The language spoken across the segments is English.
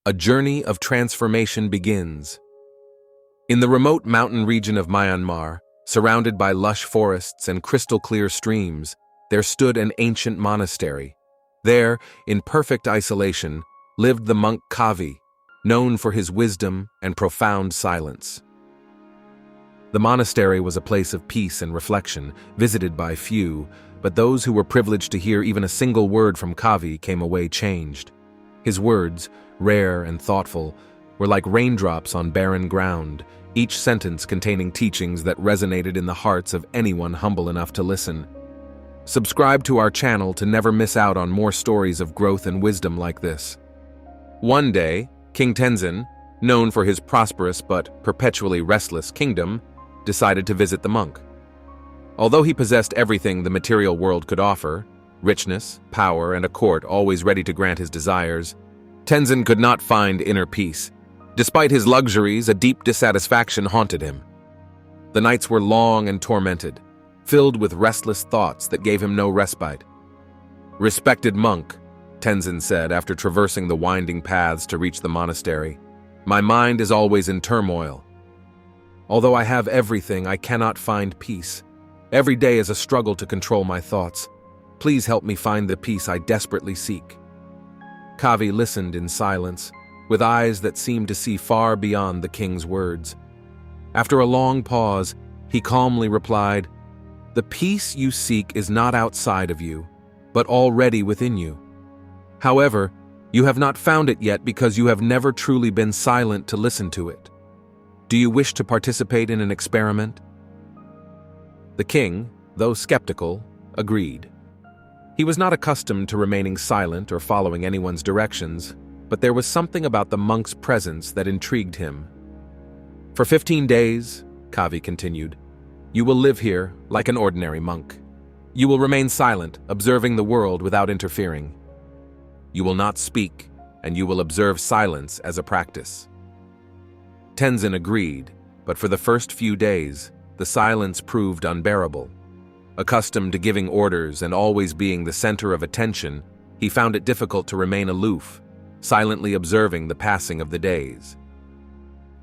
A journey of transformation begins. In the remote mountain region of Myanmar, surrounded by lush forests and crystal-clear streams, there stood an ancient monastery. There, in perfect isolation, lived the monk Kavi, known for his wisdom and profound silence. The monastery was a place of peace and reflection, visited by few, but those who were privileged to hear even a single word from Kavi came away changed. His words, rare and thoughtful, were like raindrops on barren ground, each sentence containing teachings that resonated in the hearts of anyone humble enough to listen. Subscribe to our channel to never miss out on more stories of growth and wisdom like this. One day, King Tenzin, known for his prosperous but perpetually restless kingdom, decided to visit the monk. Although he possessed everything the material world could offer, richness, power, and a court always ready to grant his desires, Tenzin could not find inner peace. Despite his luxuries, a deep dissatisfaction haunted him. The nights were long and tormented, filled with restless thoughts that gave him no respite. "Respected monk," Tenzin said after traversing the winding paths to reach the monastery, "my mind is always in turmoil. Although I have everything, I cannot find peace. Every day is a struggle to control my thoughts. Please help me find the peace I desperately seek." Kavi listened in silence, with eyes that seemed to see far beyond the king's words. After a long pause, he calmly replied, "The peace you seek is not outside of you, but already within you. However, you have not found it yet because you have never truly been silent to listen to it. Do you wish to participate in an experiment?" The king, though skeptical, agreed. He was not accustomed to remaining silent or following anyone's directions, but there was something about the monk's presence that intrigued him. "For 15 days, Kavi continued, "you will live here like an ordinary monk. You will remain silent, observing the world without interfering. You will not speak, and you will observe silence as a practice." Tenzin agreed, but for the first few days, the silence proved unbearable. Accustomed to giving orders and always being the center of attention, he found it difficult to remain aloof, silently observing the passing of the days.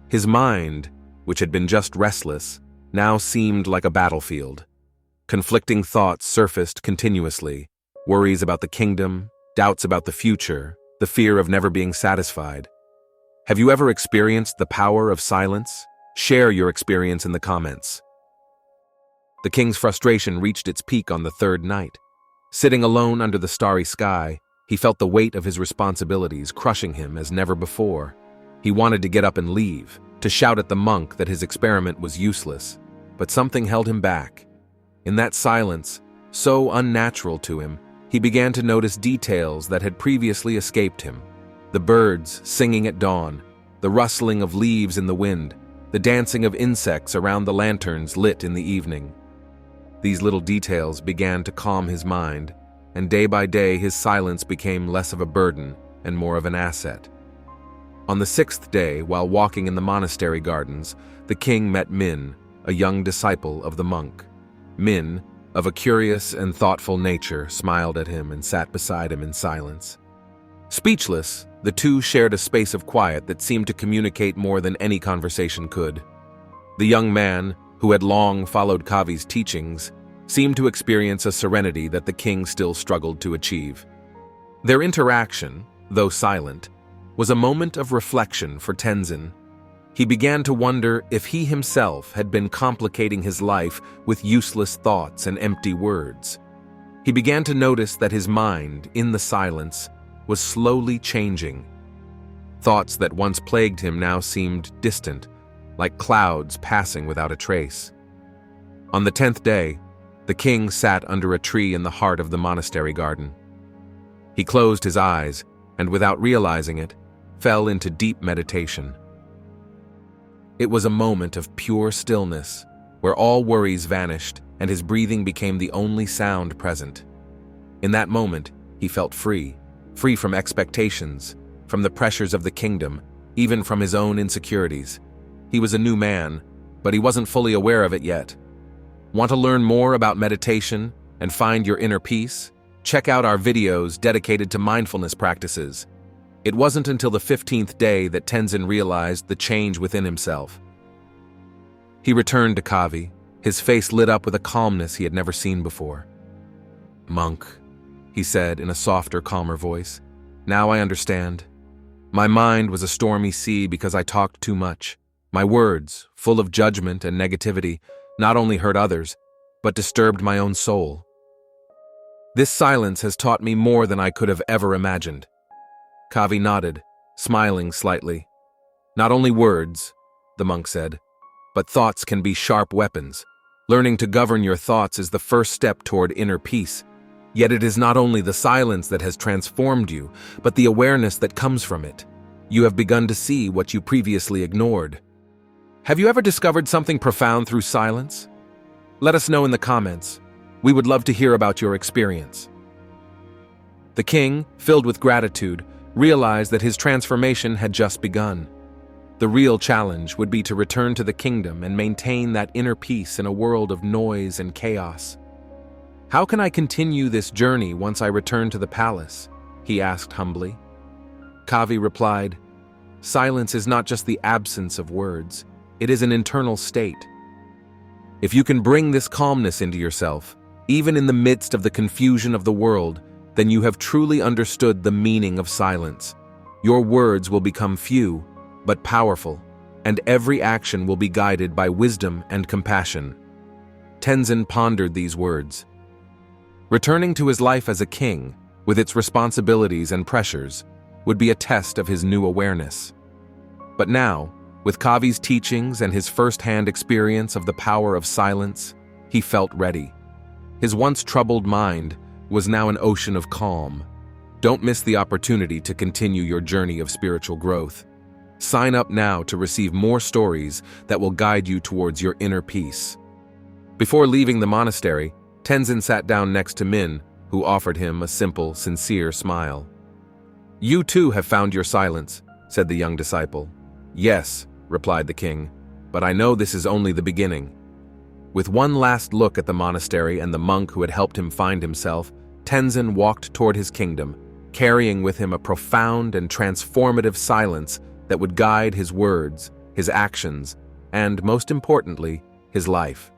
His mind, which had been just restless, now seemed like a battlefield. Conflicting thoughts surfaced continuously, worries about the kingdom, doubts about the future, the fear of never being satisfied. Have you ever experienced the power of silence? Share your experience in the comments. The king's frustration reached its peak on the third night. Sitting alone under the starry sky, he felt the weight of his responsibilities crushing him as never before. He wanted to get up and leave, to shout at the monk that his experiment was useless, but something held him back. In that silence, so unnatural to him, he began to notice details that had previously escaped him. The birds singing at dawn, the rustling of leaves in the wind, the dancing of insects around the lanterns lit in the evening. These little details began to calm his mind, and day by day his silence became less of a burden and more of an asset. On the 6th day, while walking in the monastery gardens, the king met Min, a young disciple of the monk. Min, of a curious and thoughtful nature, smiled at him and sat beside him in silence. Speechless, the two shared a space of quiet that seemed to communicate more than any conversation could. The young man, who had long followed Kavi's teachings, seemed to experience a serenity that the king still struggled to achieve. Their interaction, though silent, was a moment of reflection for Tenzin. He began to wonder if he himself had been complicating his life with useless thoughts and empty words. He began to notice that his mind, in the silence, was slowly changing. Thoughts that once plagued him now seemed distant, like clouds passing without a trace. On the 10th day, the king sat under a tree in the heart of the monastery garden. He closed his eyes, and without realizing it, fell into deep meditation. It was a moment of pure stillness, where all worries vanished and his breathing became the only sound present. In that moment, he felt free from expectations, from the pressures of the kingdom, even from his own insecurities. He was a new man, but he wasn't fully aware of it yet. Want to learn more about meditation and find your inner peace? Check out our videos dedicated to mindfulness practices. It wasn't until the 15th day that Tenzin realized the change within himself. He returned to Kavi, his face lit up with a calmness he had never seen before. "Monk," he said in a softer, calmer voice, "now I understand. My mind was a stormy sea because I talked too much. My words, full of judgment and negativity, not only hurt others, but disturbed my own soul. This silence has taught me more than I could have ever imagined." Kavi nodded, smiling slightly. "Not only words," the monk said, "but thoughts can be sharp weapons. Learning to govern your thoughts is the first step toward inner peace. Yet it is not only the silence that has transformed you, but the awareness that comes from it. You have begun to see what you previously ignored. Have you ever discovered something profound through silence? Let us know in the comments. We would love to hear about your experience." The king, filled with gratitude, realized that his transformation had just begun. The real challenge would be to return to the kingdom and maintain that inner peace in a world of noise and chaos. "How can I continue this journey once I return to the palace?" he asked humbly. Kavi replied, "Silence is not just the absence of words, it is an internal state. If you can bring this calmness into yourself, even in the midst of the confusion of the world, then you have truly understood the meaning of silence. Your words will become few, but powerful, and every action will be guided by wisdom and compassion." Tenzin pondered these words. Returning to his life as a king, with its responsibilities and pressures, would be a test of his new awareness. But now, with Kavi's teachings and his first-hand experience of the power of silence, he felt ready. His once troubled mind was now an ocean of calm. Don't miss the opportunity to continue your journey of spiritual growth. Sign up now to receive more stories that will guide you towards your inner peace. Before leaving the monastery, Tenzin sat down next to Min, who offered him a simple, sincere smile. "You too have found your silence," said the young disciple. "Yes," replied the king, "but I know this is only the beginning." With one last look at the monastery and the monk who had helped him find himself, Tenzin walked toward his kingdom, carrying with him a profound and transformative silence that would guide his words, his actions, and, most importantly, his life.